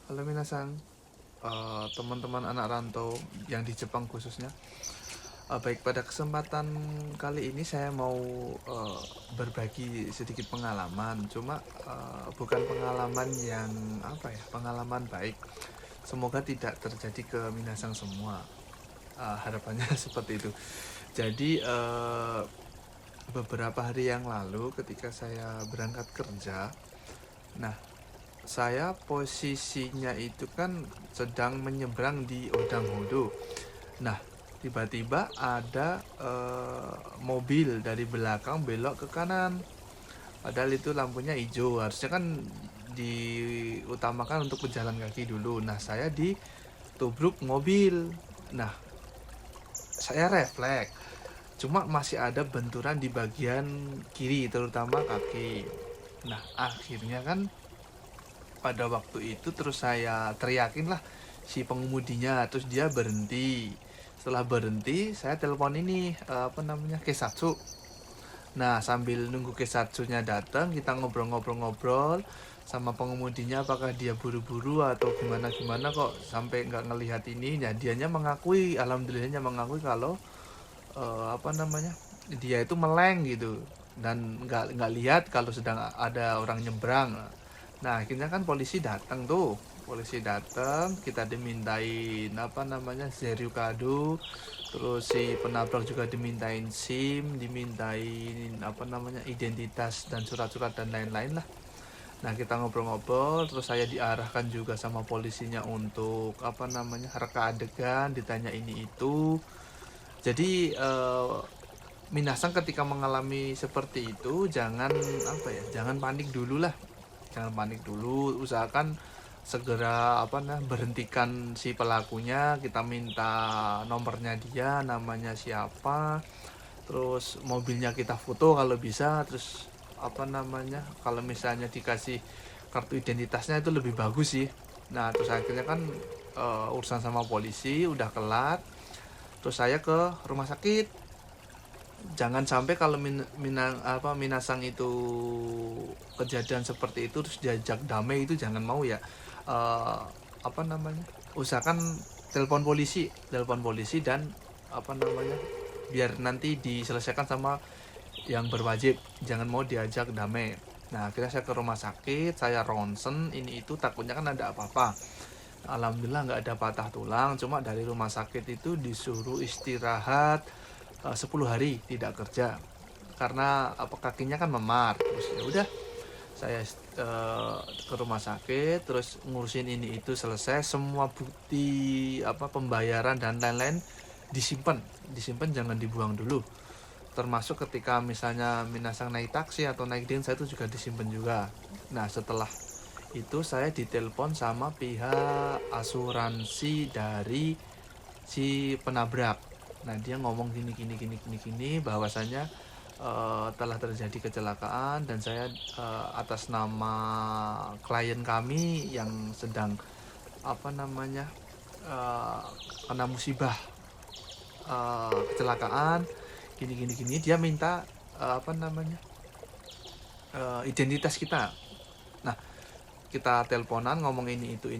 Halo minasan, teman-teman anak rantau yang di Jepang khususnya. Baik, pada kesempatan kali ini saya mau berbagi sedikit pengalaman. Cuma bukan pengalaman yang pengalaman baik. Semoga tidak terjadi ke minasan semua. Harapannya seperti itu. Jadi beberapa hari yang lalu ketika saya berangkat kerja, nah saya posisinya itu kan sedang menyeberang di Odang-Hodo. Nah, tiba-tiba ada mobil dari belakang belok ke kanan. Padahal itu lampunya hijau. Harusnya kan diutamakan untuk pejalan kaki dulu. Nah, saya ditubruk mobil. Nah, saya refleks. Cuma masih ada benturan di bagian kiri, terutama kaki. Nah, akhirnya kan pada waktu itu terus saya teriakin lah si pengemudinya, terus dia berhenti. Setelah berhenti saya telepon ini Kesatsu. Nah, sambil nunggu Kesatsunya datang, kita ngobrol-ngobrol-ngobrol sama pengemudinya, apakah dia buru-buru atau gimana-gimana kok sampai nggak ngelihat ini. Nah, dianya mengakui, alhamdulillahnya mengakui kalau dia itu meleng gitu dan nggak lihat kalau sedang ada orang nyebrang. Nah, akhirnya kan polisi datang, kita dimintain seriu kado, terus si penabrak juga dimintain SIM, dimintain identitas dan surat-surat dan lain-lain lah. Nah, kita ngobrol-ngobrol, terus saya diarahkan juga sama polisinya untuk reka adegan, ditanya ini itu. Jadi minasan ketika mengalami seperti itu jangan panik dulu lah, jangan panik dulu, usahakan segera berhentikan si pelakunya, kita minta nomornya dia, namanya siapa, terus mobilnya kita foto kalau bisa, terus kalau misalnya dikasih kartu identitasnya itu lebih bagus sih. Nah, terus akhirnya kan urusan sama polisi udah kelar, terus saya ke rumah sakit. Jangan sampai kalau minasang itu kejadian seperti itu terus diajak damai, itu jangan mau ya. Eh, apa namanya Usahakan telepon polisi dan biar nanti diselesaikan sama yang berwajib, jangan mau diajak damai. Nah, akhirnya saya ke rumah sakit, saya ronsen ini itu, takutnya kan ada apa-apa. Alhamdulillah nggak ada patah tulang, cuma dari rumah sakit itu disuruh istirahat 10 hari tidak kerja karena kakinya kan memar. Terus ya udah, saya ke rumah sakit, terus ngurusin ini itu, selesai semua bukti pembayaran dan lain-lain disimpan, jangan dibuang dulu. Termasuk ketika misalnya minasang naik taksi atau naik den, saya itu juga disimpan juga. Nah, setelah itu saya ditelepon sama pihak asuransi dari si penabrak. Nah, dia ngomong gini bahwasanya telah terjadi kecelakaan dan saya atas nama klien kami yang sedang uh, kena musibah kecelakaan gini, dia minta identitas kita. Nah, kita teleponan ngomong ini itu,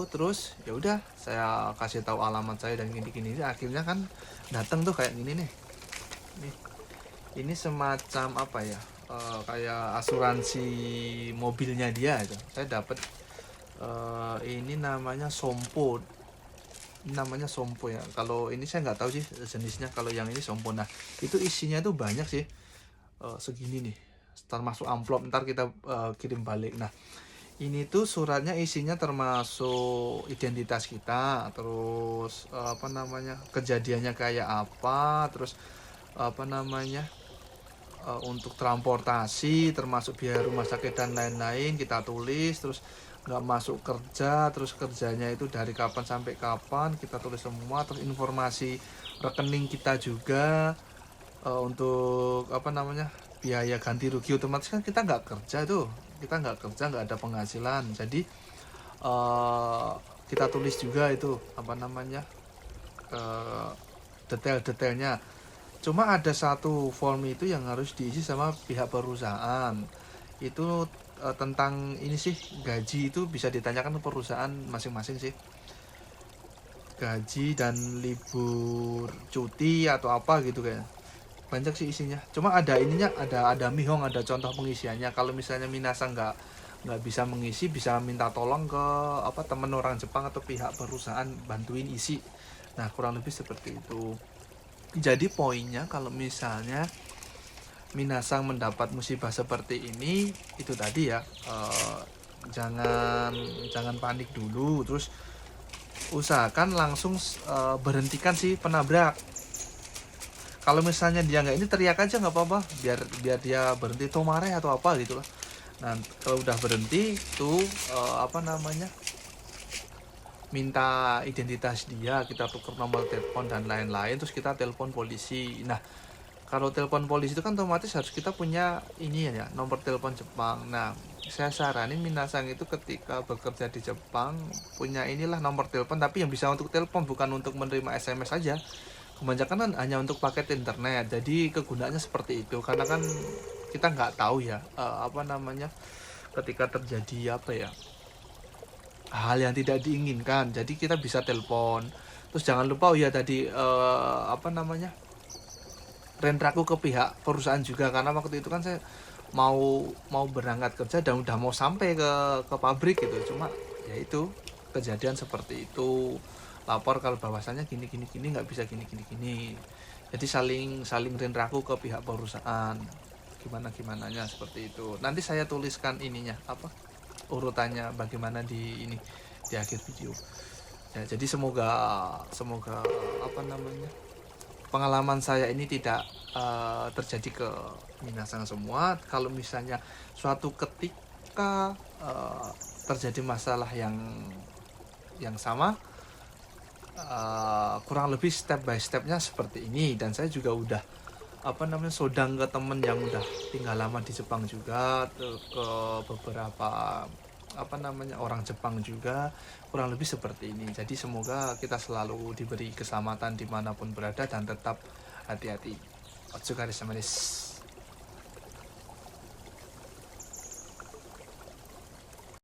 terus ya udah saya kasih tahu alamat saya dan gini, akhirnya kan datang tuh kayak gini nih. Ini semacam kayak asuransi mobilnya dia itu. Saya dapat ini namanya sompo ya. Kalau ini saya nggak tahu sih jenisnya, kalau yang ini sompo. Nah, itu isinya tuh banyak sih, segini nih, termasuk amplop, ntar kita kirim balik. Nah, ini tuh suratnya isinya termasuk identitas kita, terus kejadiannya kayak apa, terus untuk transportasi termasuk biaya rumah sakit dan lain-lain kita tulis, terus nggak masuk kerja, terus kerjanya itu dari kapan sampai kapan kita tulis semua, terus informasi rekening kita juga, untuk biaya ganti rugi. Otomatis kan kita nggak kerja tuh, nggak ada penghasilan, jadi uh, kita tulis juga itu uh, detail-detailnya. Cuma ada satu form itu yang harus diisi sama pihak perusahaan. Itu tentang ini sih, gaji itu bisa ditanyakan ke perusahaan masing-masing sih. Gaji dan libur cuti atau apa gitu kayak. Banyak sih isinya. Cuma ada ininya, ada mihong, ada contoh pengisiannya. Kalau misalnya Minasa nggak bisa mengisi, bisa minta tolong ke apa teman orang Jepang atau pihak perusahaan bantuin isi. Nah, kurang lebih seperti itu. Jadi poinnya kalau misalnya Minasang mendapat musibah seperti ini, itu tadi ya, jangan jangan panik dulu, terus usahakan langsung berhentikan si penabrak. Kalau misalnya dia nggak ini, teriak aja nggak apa-apa, biar biar dia berhenti, tomare atau apa gitu lah. Nah, kalau udah berhenti tuh apa namanya, minta identitas dia, kita tuker nomor telepon dan lain-lain, terus kita telepon polisi. Nah, kalau telepon polisi itu kan otomatis harus kita punya ini ya, nomor telepon Jepang. Nah, saya saranin Minasang itu ketika bekerja di Jepang punya inilah nomor telepon, tapi yang bisa untuk telepon, bukan untuk menerima SMS saja. Kebanyakan kan hanya untuk paket internet, jadi kegunaannya seperti itu. Karena kan kita nggak tahu ya, apa namanya, ketika terjadi apa ya, hal yang tidak diinginkan, jadi kita bisa telepon. Terus jangan lupa, oh ya tadi, apa namanya, rentraku ke pihak perusahaan juga, karena waktu itu kan saya mau mau berangkat kerja dan udah mau sampai ke pabrik gitu, cuma ya itu kejadian seperti itu, lapor kalau bahwasannya gini gini gini, nggak bisa gini gini gini. Jadi saling saling rentraku ke pihak perusahaan, gimana gimananya seperti itu. Nanti saya tuliskan ininya apa, urutannya bagaimana di ini, di akhir video ya. Jadi semoga semoga apa namanya, pengalaman saya ini tidak terjadi ke Minasang semua. Kalau misalnya suatu ketika terjadi masalah yang sama, kurang lebih step by stepnya seperti ini, dan saya juga udah apa namanya, sodang ke temen yang udah tinggal lama di Jepang juga, ke beberapa apa namanya orang Jepang juga, kurang lebih seperti ini. Jadi semoga kita selalu diberi keselamatan dimanapun berada dan tetap hati-hati. Otsukare sama desu.